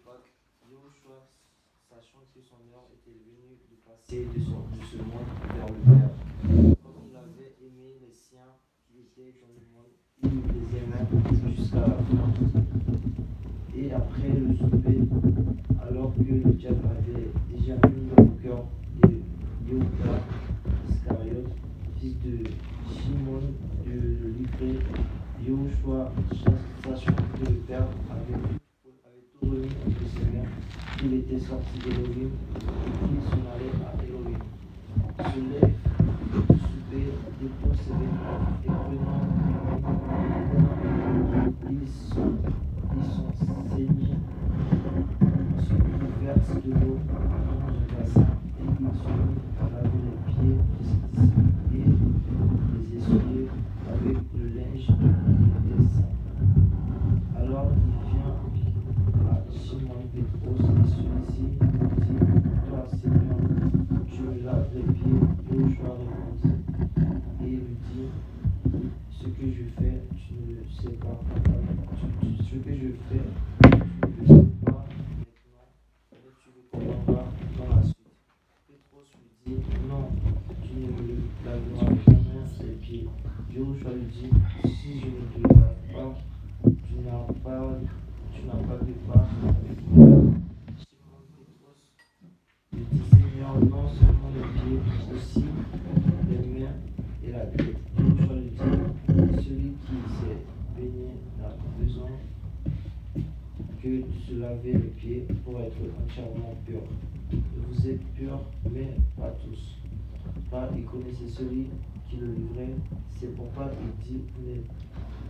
l'époque, Yahushua, sachant que son heure était venue de passer de ce monde vers le Père, comme il avait aimé les siens qui étaient dans le monde, il les aimait jusqu'à la fin. Et après le souper, alors que le diable avait déjà mis dans le cœur de Yehuda Iscariote, fils de Shimon, de le livrer, Yahushua, sachant que le Père avait tout remis entre ses mains, qu'il était sorti d'Élohim et qu'il s'en allait à Élohim. Se lève du souper, dépose ses vêtements et prenant ils sont saignés. Ensuite, il verse de l'eau dans un bassin et il se mit à laver les pieds de ses disciples et les essuyer avec le linge qui était saint. Alors il vient à Simon Pétros et celui-ci dit: Toi, Seigneur, tu me laves les pieds. Joshua répondit et lui dit: Ce que je fais, tu ne le sais pas. Ce que je fais, tu ne le sais pas maintenant, mais tu le comprendras dans la suite. Pétros lui dit: Non, tu ne me laveras jamais les pieds. Joshua lui dit: Si je ne te lave pas, tu n'as pas de part avec moi. Simon Pétros lui dit: Seigneur, non seulement les pieds, aussi les mains et la tête. Joshua lui dit: Celui qui s'est baigné n'a besoin que de se laver les pieds pour être entièrement pur. Vous êtes purs, mais pas tous. Car il connaissait celui qui le livrait. C'est pourquoi il dit: Vous n'êtes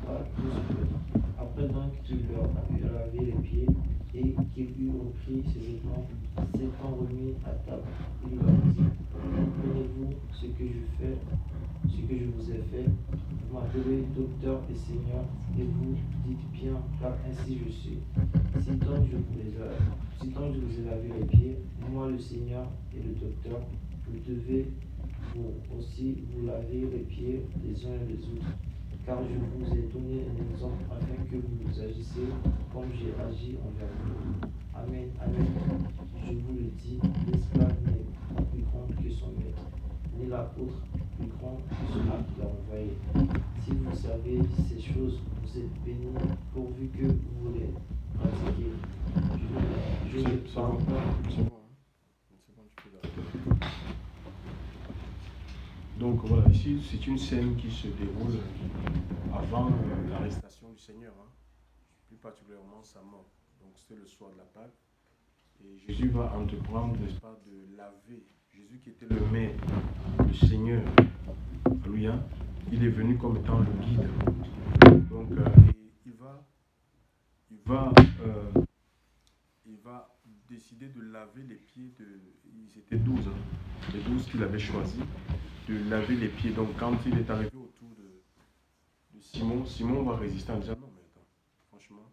pas tous purs. Après donc qu'il leur eut lavé les pieds et qu'il eut repris ses vêtements, s'étant remis à table, il leur dit: Comprenez-vous ce que je vous ai fait? Vous m'appelez docteur et Seigneur, et vous dites bien, car ainsi je suis. Si donc je vous ai lavé les pieds, moi le Seigneur et le docteur, vous devez vous aussi vous laver les pieds les uns et les autres. Car je vous ai donné un exemple afin que vous agissiez comme j'ai agi envers vous. Amen, amen. Je vous le dis, l'esclave n'est pas plus grand que son maître, ni l'apôtre plus grand que celui qui l'a envoyé. Si vous savez ces choses, vous êtes bénis pourvu que vous les pratiquiez. Je ne parle pas. C'est bon, tu peux l'arrêter. Donc voilà, ici c'est une scène qui se déroule avant l'arrestation du Seigneur, plus particulièrement sa mort. Donc c'est le soir de la Pâque. Et Jésus va entreprendre, n'est-ce pas, de laver. Jésus qui était le maître, le Seigneur, alléluia, il est venu comme étant le guide. Donc et il va décider de laver les pieds ils étaient 12, les 12 qu'il avait choisis, de laver les pieds. Donc quand il est arrivé autour de Simon va résister en disant: Non mais attends, franchement,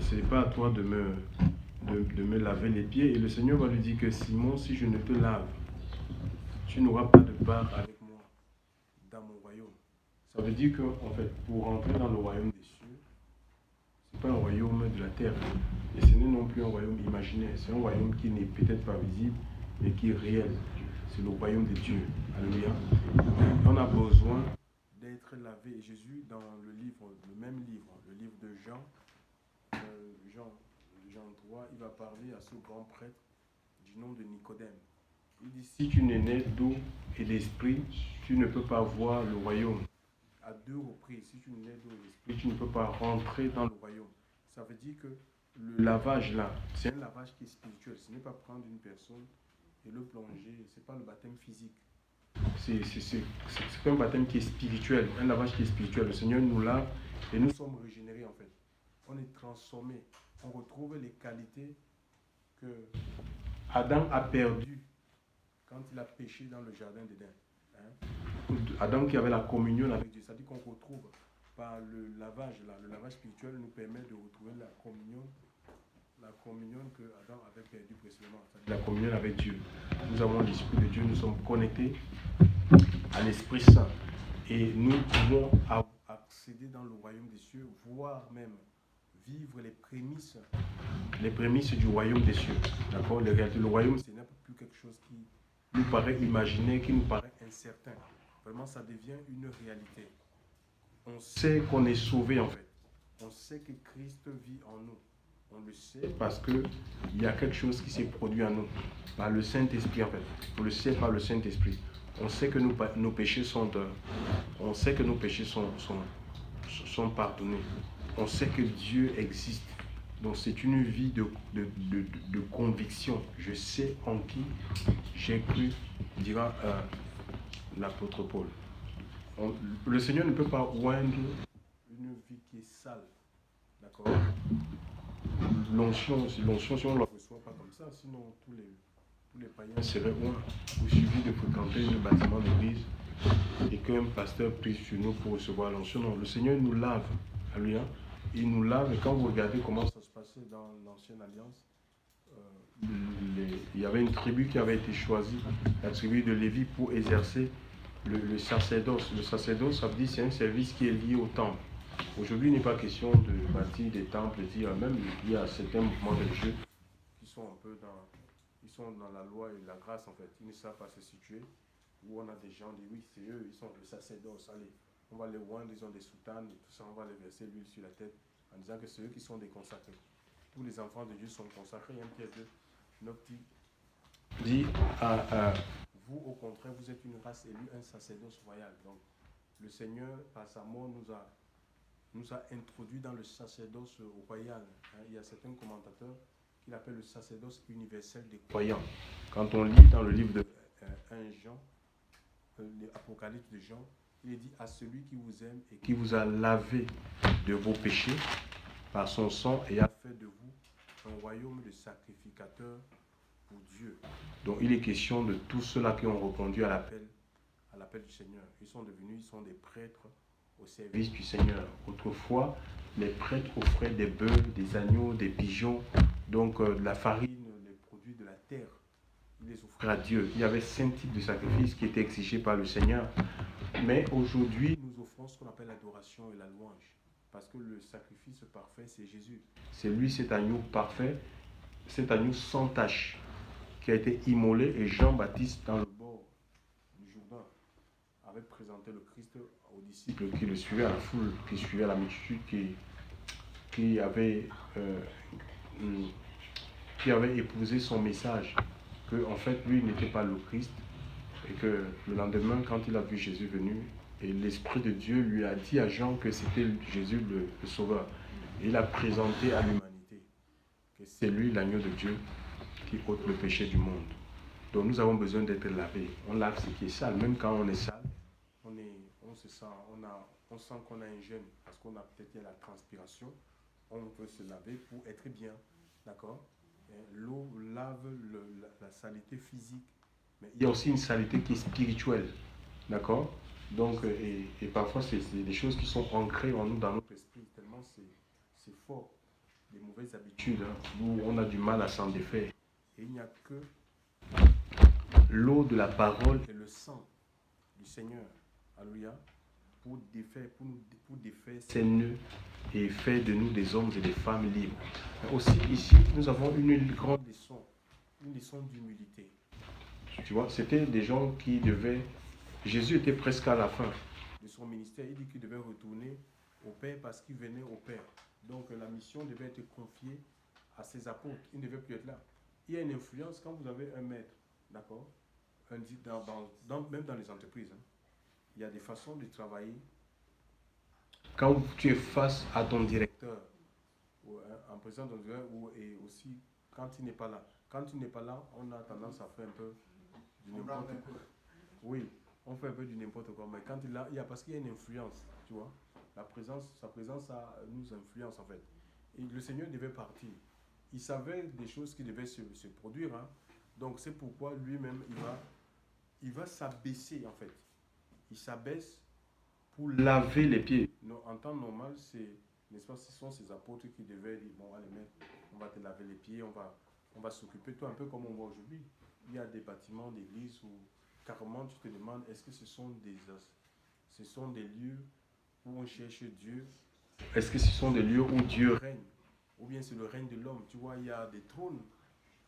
ce n'est pas à toi de me laver les pieds. Et le Seigneur va lui dire que Simon, si je ne te lave, tu n'auras pas de part avec moi dans mon royaume. Ça veut dire que, en fait, pour rentrer dans le royaume des cieux, ce n'est pas un royaume de la terre. Et ce n'est non plus un royaume imaginaire. C'est un royaume qui n'est peut-être pas visible, mais qui est réel. C'est le royaume de Dieu. Alléluia. On a besoin d'être lavé. Et Jésus, dans le même livre, le livre de Jean 3, il va parler à ce grand prêtre du nom de Nicodème. Il dit: si tu n'es né d'eau et d'esprit, tu ne peux pas voir le royaume. À 2 reprises, si tu n'es né d'eau et d'esprit, tu ne peux pas rentrer dans le royaume. Ça veut dire que le lavage là, c'est un lavage qui est spirituel. Ce n'est pas prendre une personne et le plonger, ce n'est pas le baptême physique. C'est un baptême qui est spirituel, un lavage qui est spirituel. Le Seigneur nous lave et nous sommes régénérés en fait. On est transformés. On retrouve les qualités que Adam a perdues quand il a péché dans le jardin d'Éden. Adam qui avait la communion avec Dieu, c'est-à-dire qu'on retrouve par le lavage là, le lavage spirituel nous permet de retrouver la communion que Adam avait perdue précédemment, c'est-à-dire la communion avec Dieu. Nous avons l'Esprit de Dieu, nous sommes connectés à l'Esprit Saint et nous pouvons accéder dans le royaume des cieux, voire même vivre les prémices du royaume des cieux. D'accord? Le royaume, ce n'est plus quelque chose qui nous paraît imaginaire, qui nous paraît incertain. Vraiment, ça devient une réalité. On sait qu'on est sauvé en fait. On sait que Christ vit en nous. On le sait parce qu'il y a quelque chose qui s'est produit en nous, par le Saint-Esprit en fait. On le sait par le Saint-Esprit. On sait que nos péchés sont pardonnés. On sait que Dieu existe. Donc c'est une vie de conviction. Je sais en qui j'ai cru, dira l'apôtre Paul. Le Seigneur ne peut pas oindre une vie qui est sale. D'accord? L'onction, si on ne la reçoit pas comme ça, sinon tous les païens seraient oints. Il suffit de fréquenter le bâtiment d'église et qu'un pasteur prie sur nous pour recevoir l'onction. Non, le Seigneur nous lave. Alléluia. Il nous lave, et quand vous regardez comment ça se passait dans l'ancienne alliance, il y avait une tribu qui avait été choisie, la tribu de Lévi, pour exercer le sacerdoce. Le sacerdoce, ça veut dire c'est un service qui est lié au temple. Aujourd'hui, il n'est pas question de bâtir des temples, même il y a certains mouvements religieux qui sont un peu dans la loi et la grâce en fait. Ils ne savent pas se situer, où on a des gens qui disent oui, c'est eux, ils sont le sacerdoce, allez, on va les oindre, ils ont des soutanes et tout ça, on va les verser l'huile sur la tête en disant que c'est eux qui sont des consacrés. Tous les enfants de Dieu sont consacrés. Il y a un Pierre 2, 9 dit vous au contraire, vous êtes une race élue, un sacerdoce royal. Donc le Seigneur, par sa mort, nous a introduits dans le sacerdoce royal. Il y a certains commentateurs qui l'appellent le sacerdoce universel des croyants. Quand on lit dans le livre de 1 Jean, l'Apocalypse de Jean, il est dit à celui qui vous aime et qui vous a lavé de vos péchés par son sang et a fait de vous un royaume de sacrificateurs pour Dieu. Donc il est question de tous ceux-là qui ont répondu à l'appel du Seigneur. Ils sont des prêtres au service du Seigneur. Autrefois, les prêtres offraient des bœufs, des agneaux, des pigeons, donc de la farine, les produits de la terre. Ils les offraient à Dieu. Il y avait 5 types de sacrifices qui étaient exigés par le Seigneur. Mais aujourd'hui, nous offrons ce qu'on appelle l'adoration et la louange. Parce que le sacrifice parfait, c'est Jésus. C'est lui, cet agneau parfait, cet agneau sans tache, qui a été immolé, et Jean-Baptiste, dans le bord du Jourdain, avait présenté le Christ aux disciples qui le suivaient, à la foule qui suivait, à la multitude qui avait épousé son message, que en fait lui n'était pas le Christ, et que le lendemain, quand il a vu Jésus venu, et l'Esprit de Dieu lui a dit à Jean que c'était Jésus le Sauveur. Et il a présenté à l'humanité que c'est lui l'agneau de Dieu qui ôte le péché du monde. Donc nous avons besoin d'être lavés. On lave ce qui est sale. Même quand on est sale, on sent qu'on a un gêne parce qu'on a peut-être la transpiration. On peut se laver pour être bien. D'accord? L'eau lave la saleté physique. Mais il y a aussi une saleté qui est spirituelle. D'accord? Donc, et parfois, c'est des choses qui sont ancrées en nous, dans notre esprit, tellement c'est fort. Des mauvaises habitudes, où on a du mal à s'en défaire. Et il n'y a que l'eau de la parole et le sang du Seigneur, alléluia, pour défaire ces nœuds et faire de nous des hommes et des femmes libres. Mais aussi, ici, nous avons une grande leçon, une leçon d'humilité. Tu vois, c'était des gens qui devaient... Jésus était presque à la fin de son ministère. Il dit qu'il devait retourner au Père parce qu'il venait au Père. Donc la mission devait être confiée à ses apôtres. Il ne devait plus être là. Il y a une influence quand vous avez un maître, d'accord, même dans les entreprises. Il y a des façons de travailler. Quand tu es face à ton directeur, ou en présence de ton directeur, et aussi quand il n'est pas là. Quand il n'est pas là, on a tendance à faire un peu du n'importe quoi. Oui, on fait un peu du n'importe quoi. Mais quand il y a parce qu'il y a une influence, tu vois. Sa présence nous influence en fait. Et le Seigneur devait partir. Il savait des choses qui devaient se produire. Donc c'est pourquoi lui-même, il va s'abaisser en fait. Il s'abaisse pour laver les pieds. Non, en temps normal, n'est-ce pas, ce sont ces apôtres qui devaient dire, bon, allez, mec, on va te laver les pieds, on va s'occuper de toi, un peu comme on voit aujourd'hui. Il y a des bâtiments d'église où carrément tu te demandes, est-ce que ce sont des lieux où on cherche Dieu est-ce que ce sont des lieux où Dieu règne? Ou bien c'est le règne de l'homme? Tu vois, il y a des trônes,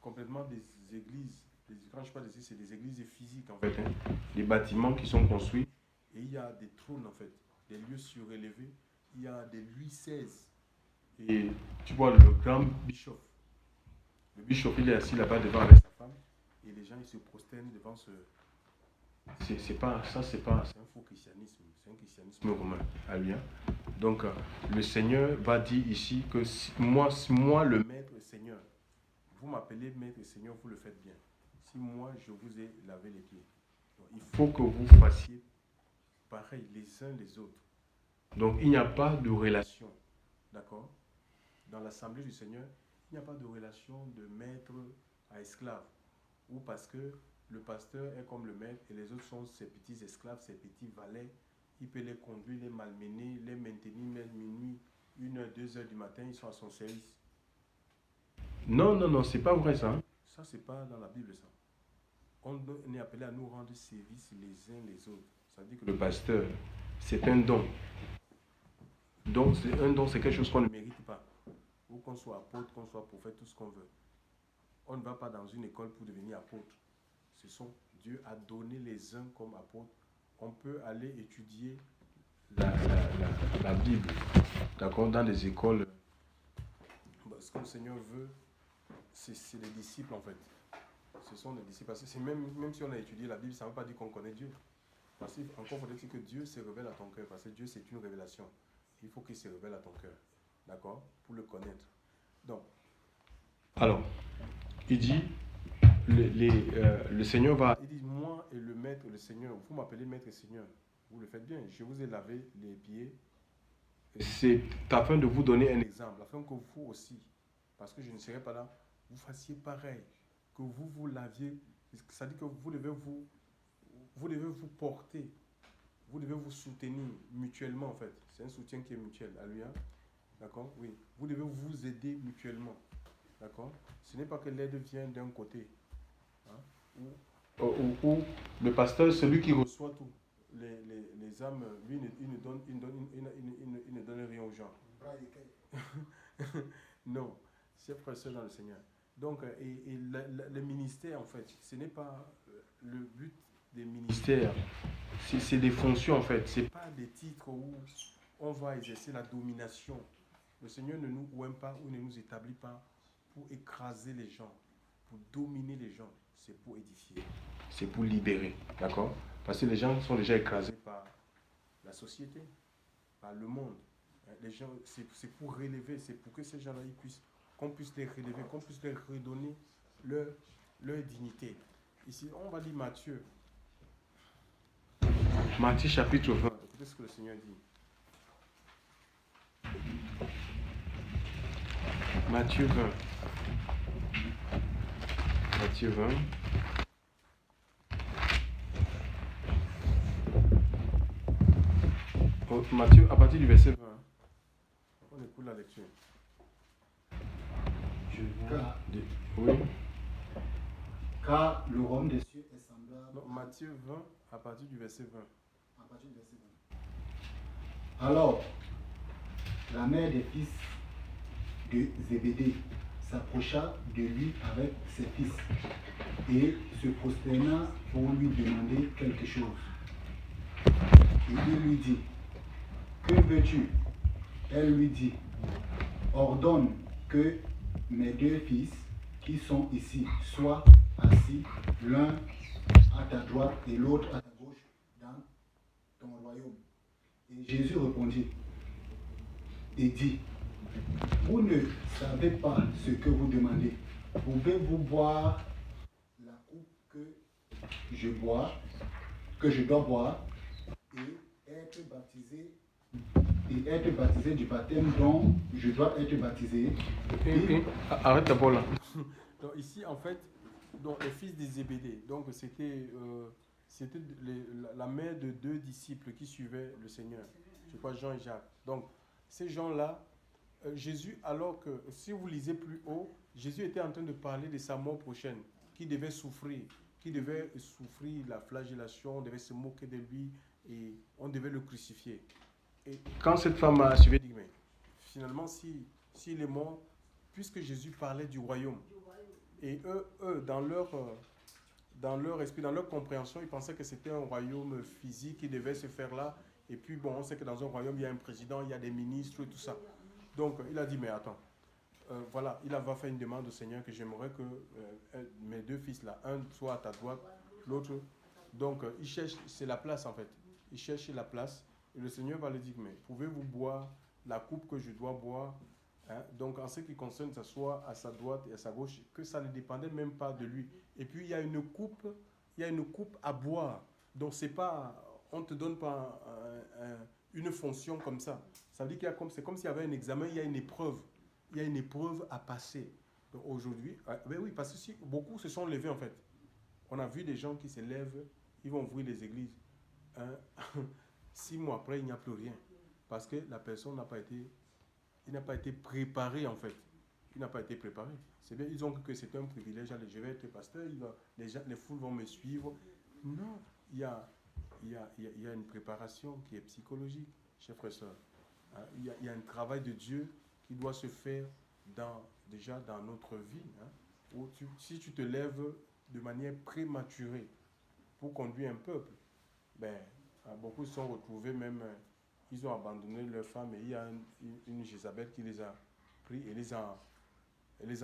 complètement des églises. Quand je parle d'églises, c'est des églises physiques en fait. Des bâtiments qui sont construits. Et il y a des trônes en fait, des lieux surélevés. Il y a des Louis XVI. Et tu vois, le grand bishop. Le bishop, il est assis là-bas devant avec sa femme. Et les gens, ils se prosternent devant ce. C'est pas, ça, c'est pas, c'est un faux christianisme. C'est un christianisme romain à lui. Donc, le Seigneur va dire ici que moi, le maître et Seigneur, vous m'appelez maître et Seigneur, vous le faites bien. Si moi, je vous ai lavé les pieds. Donc, il faut que vous fassiez pareil les uns les autres. Donc, il n'y a pas de relation. D'accord? Dans l'assemblée du Seigneur, il n'y a pas de relation de maître à esclave. Ou parce que le pasteur est comme le maître et les autres sont ses petits esclaves, ses petits valets. Il peut les conduire, les malmener, les maintenir même minuit, 1h, 2h du matin, ils sont à son service. Non, non, non, c'est pas vrai ça. Ça, c'est pas dans la Bible ça. On est appelé à nous rendre service les uns les autres. Ça veut dire que le pasteur, c'est un don. Donc, c'est un don, c'est quelque chose qu'on ne mérite pas. Ou qu'on soit apôtre, qu'on soit prophète, tout ce qu'on veut. On ne va pas dans une école pour devenir apôtre. Dieu a donné les uns comme apôtres. On peut aller étudier la Bible, d'accord, dans des écoles. Ce que le Seigneur veut, c'est les disciples en fait. Ce sont les disciples. Parce que même si on a étudié la Bible, ça ne veut pas dire qu'on connaît Dieu. Parce qu'encore faut-il que Dieu se révèle à ton cœur. Parce que Dieu, c'est une révélation. Il faut qu'il se révèle à ton cœur. D'accord? Pour le connaître. Donc, alors, il dit, le Seigneur va... Il dit, moi et le maître, le Seigneur, vous m'appelez maître et Seigneur. Vous le faites bien. Je vous ai lavé les pieds. C'est afin de vous donner un exemple. Afin que vous aussi, parce que je ne serai pas là, vous fassiez pareil. Que vous laviez. Ça dit que vous devez vous porter. Vous devez vous soutenir mutuellement en fait. C'est un soutien qui est mutuel. Alléluia. D'accord? Oui. Vous devez vous aider mutuellement. D'accord? Ce n'est pas que l'aide vient d'un côté. Hein? Ou le pasteur, celui qui reçoit tout. Les âmes, lui, il ne donne rien aux gens. Non. C'est frère et dans le Seigneur. Donc, le ministère, en fait, ce n'est pas le but des ministères. C'est des fonctions, en fait. Ce n'est pas des titres où on va exercer la domination. Le Seigneur ne nous oint pas ou ne nous établit pas pour écraser les gens, pour dominer les gens. C'est pour édifier. C'est pour libérer. D'accord? Parce que les gens sont déjà écrasés par la société, par le monde. Les gens, c'est pour relever, c'est pour que ces gens-là qu'on puisse les relever, qu'on puisse leur redonner leur dignité. Ici, on va lire Matthieu. Matthieu chapitre 20. Écoutez ce que le Seigneur dit. Matthieu 20. Matthieu 20. Matthieu, à partir du verset 20. On écoute la lecture. Oui. Car le royaume des cieux est semblable. Non, Matthieu 20, à partir du verset 20. À partir du verset 20. Alors, la mère des fils de Zébédée s'approcha de lui avec ses fils et se prosterna pour lui demander quelque chose. Et il lui dit, que veux-tu? Elle lui dit, ordonne que mes deux fils qui sont ici soient assis, l'un à ta droite et l'autre à ta gauche dans ton royaume. Et Jésus répondit et dit, vous ne savez pas ce que vous demandez. Pouvez-vous boire la coupe que je dois boire et être baptisé du baptême dont je dois être baptisé? Arrête d'abord là. Donc ici, en fait, donc, les fils des Zébédée, donc c'était la mère de deux disciples qui suivaient le Seigneur. Je crois Jean et Jacques. Donc, ces gens-là, Jésus, alors que, si vous lisez plus haut, Jésus était en train de parler de sa mort prochaine, qui devait souffrir la flagellation, on devait se moquer de lui et on devait le crucifier. Et quand cette femme m'a suivi, elle dit, mais finalement, s'il est mort, puisque Jésus parlait du royaume, et eux dans leur esprit, dans leur compréhension, ils pensaient que c'était un royaume physique qui devait se faire là. Et puis, bon, on sait que dans un royaume, il y a un président, il y a des ministres, tout ça. Donc, il a dit, mais attends, voilà, il va faire une demande au Seigneur que j'aimerais que mes deux fils là, un soit à ta droite, l'autre. Donc, il cherche, c'est la place en fait. Il cherche la place. Et le Seigneur va lui dire, mais pouvez-vous boire la coupe que je dois boire, hein? Donc, en ce qui concerne, ça soit à sa droite et à sa gauche, que ça ne dépendait même pas de lui. Et puis, il y a une coupe à boire. Donc, c'est pas, on ne te donne pas une fonction comme ça. Ça veut dire c'est comme s'il y avait un examen, il y a une épreuve. Il y a une épreuve à passer. Donc, aujourd'hui, ben oui, parce que si, beaucoup se sont levés en fait. On a vu des gens qui se lèvent, ils vont ouvrir les églises. 6 mois après, il n'y a plus rien. Parce que la personne n'a pas été préparé en fait. Il n'a pas été préparé. C'est bien, ils ont cru que c'était un privilège. Allez, je vais être pasteur, les foules vont me suivre. Non, il y a une préparation qui est psychologique, chers frères et sœurs. Il y a un travail de Dieu qui doit se faire déjà dans notre vie. Où si tu te lèves de manière prématurée pour conduire un peuple, ben, beaucoup se sont retrouvés même, ils ont abandonné leurs femmes et il y a une Jézabel qui les a pris et les a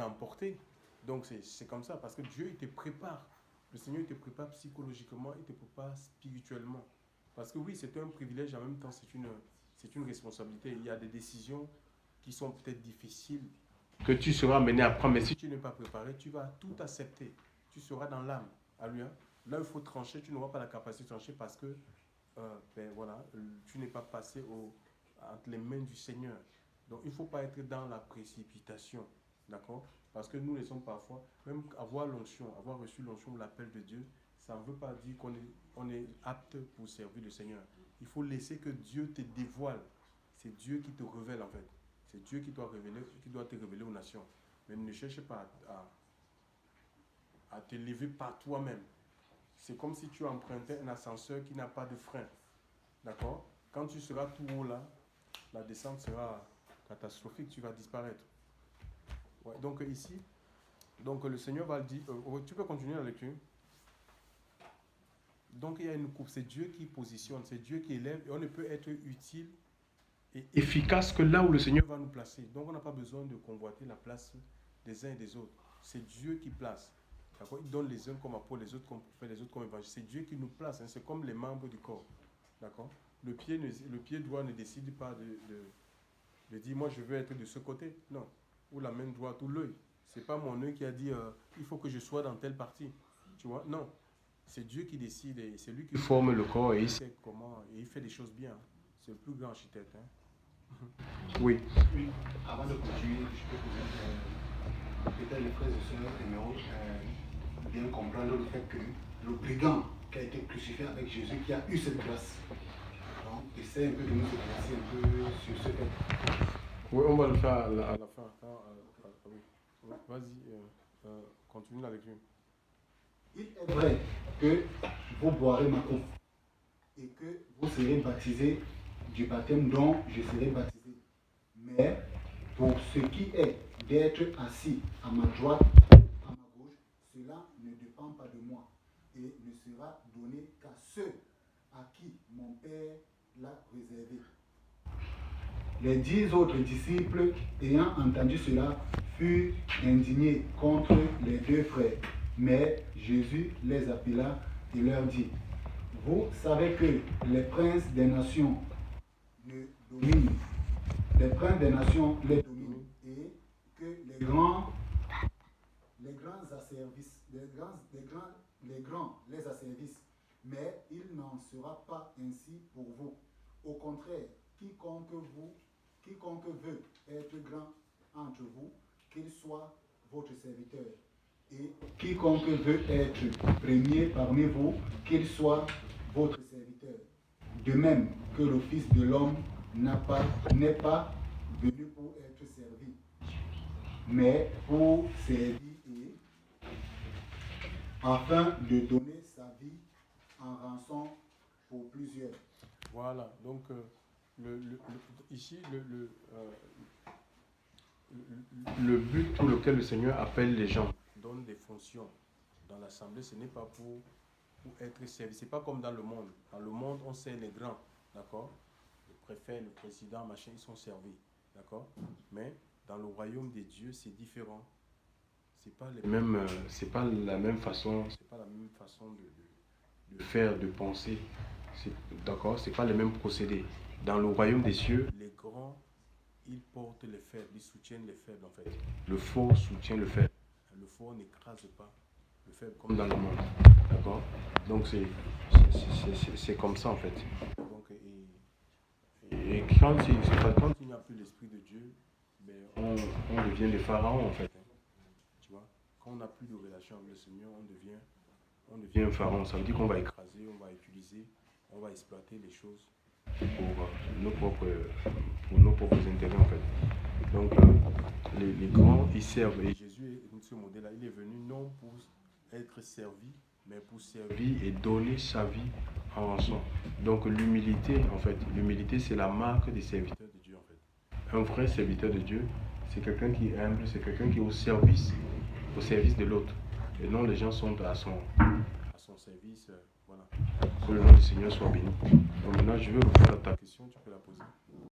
emportés. Donc c'est comme ça, parce que Dieu, il te prépare. Le Seigneur, il te prépare psychologiquement, il te prépare spirituellement. Parce que oui, c'est un privilège, en même temps, c'est une responsabilité. Il y a des décisions qui sont peut-être difficiles, que tu seras amené à prendre. Mais si tu n'es pas préparé, tu vas tout accepter. Tu seras dans l'âme. Alléluia. Là, il faut trancher, tu n'auras pas la capacité de trancher parce que ben voilà, tu n'es pas passé entre les mains du Seigneur. Donc, il ne faut pas être dans la précipitation. D'accord? Parce que nous les sommes parfois, même avoir l'onction, avoir reçu l'onction, l'appel de Dieu, ça ne veut pas dire qu'on est apte pour servir le Seigneur. Il faut laisser que Dieu te dévoile. C'est Dieu qui te révèle en fait. C'est Dieu qui doit te révéler aux nations. Mais ne cherche pas à te lever par toi-même. C'est comme si tu empruntais un ascenseur qui n'a pas de frein. D'accord? Quand tu seras tout haut là, la descente sera catastrophique, tu vas disparaître. Ouais, donc ici, le Seigneur va le dire, tu peux continuer la lecture. Donc il y a une coupe, c'est Dieu qui positionne, c'est Dieu qui élève et on ne peut être utile et efficace que là où le Seigneur va nous placer. Donc on n'a pas besoin de convoiter la place des uns et des autres. C'est Dieu qui place. D'accord? Il donne les uns comme apôtres, les autres comme prophètes, les autres comme évangélistes. C'est Dieu qui nous place, hein. C'est comme les membres du corps. D'accord? Le pied droit ne décide pas de dire moi je veux être de ce côté. Non. Ou la main droite ou l'œil. C'est pas mon œil qui a dit il faut que je sois dans telle partie. Tu vois? Non. C'est Dieu qui décide et c'est lui qui forme le corps et il sait comment et il fait des choses bien. C'est le plus grand architecte. Hein? Oui. Avant de continuer, je peux peut-être les frères et sœurs aimeront bien comprendre le fait que le brigand qui a été crucifié avec Jésus, qui a eu cette grâce, donc essaie un peu de nous déplacer un peu sur ce fait. Oui, on va le faire à la fin. Oui. Vas-y, continue la lecture. Il est vrai que vous boirez ma coupe et que vous serez baptisés du baptême dont je serai baptisé. Mais pour ce qui est d'être assis à ma droite ou à ma gauche, cela ne dépend pas de moi et ne sera donné qu'à ceux à qui mon Père l'a réservé. Les 10 autres disciples, ayant entendu cela, furent indignés contre les 2 frères. Mais Jésus les appela et leur dit, vous savez que les princes des nations les dominent et que les grands les asservissent. Mais il n'en sera pas ainsi pour vous. Au contraire, quiconque veut être grand entre vous, qu'il soit votre serviteur. Et quiconque veut être premier parmi vous, qu'il soit votre serviteur. De même que le Fils de l'homme n'est pas venu pour être servi, mais pour servir et afin de donner sa vie en rançon pour plusieurs. Voilà, donc Ici, le but pour lequel le Seigneur appelle les gens, donne des fonctions dans l'assemblée, ce n'est pas pour être servi. Ce n'est pas comme dans le monde. Dans le monde, on sert les grands, d'accord? Le préfet, le président, machin, ils sont servis, d'accord? Mais dans le royaume des dieux, c'est différent. C'est pas la même façon de faire, de penser. D'accord? C'est pas le même procédé. Dans le royaume des cieux, les grands, ils portent les faibles, ils soutiennent les faibles en fait. Le fort soutient le faible. Le fort n'écrase pas le faible comme dans le monde. D'accord? Donc c'est comme ça en fait. Donc, et quand il n'y a plus l'Esprit de Dieu, ben, on devient des pharaons en fait. Tu vois? Quand on n'a plus de relation avec le Seigneur, on devient un pharaon. Ça veut dire qu'on va écraser, on va utiliser, on va exploiter les choses pour nos propres intérêts en fait. Donc les grands, ils servent. Et Jésus, ce modèle-là, il est venu non pour être servi, mais pour servir et donner sa vie en rançon. Donc l'humilité, en fait, l'humilité c'est la marque des serviteurs de Dieu en fait. Un vrai serviteur de Dieu, c'est quelqu'un qui est humble, c'est quelqu'un qui est au service de l'autre. Et non, les gens sont à son service. Voilà. Que le nom du Seigneur soit béni. Donc maintenant, je vais reprendre ta question, tu peux la poser.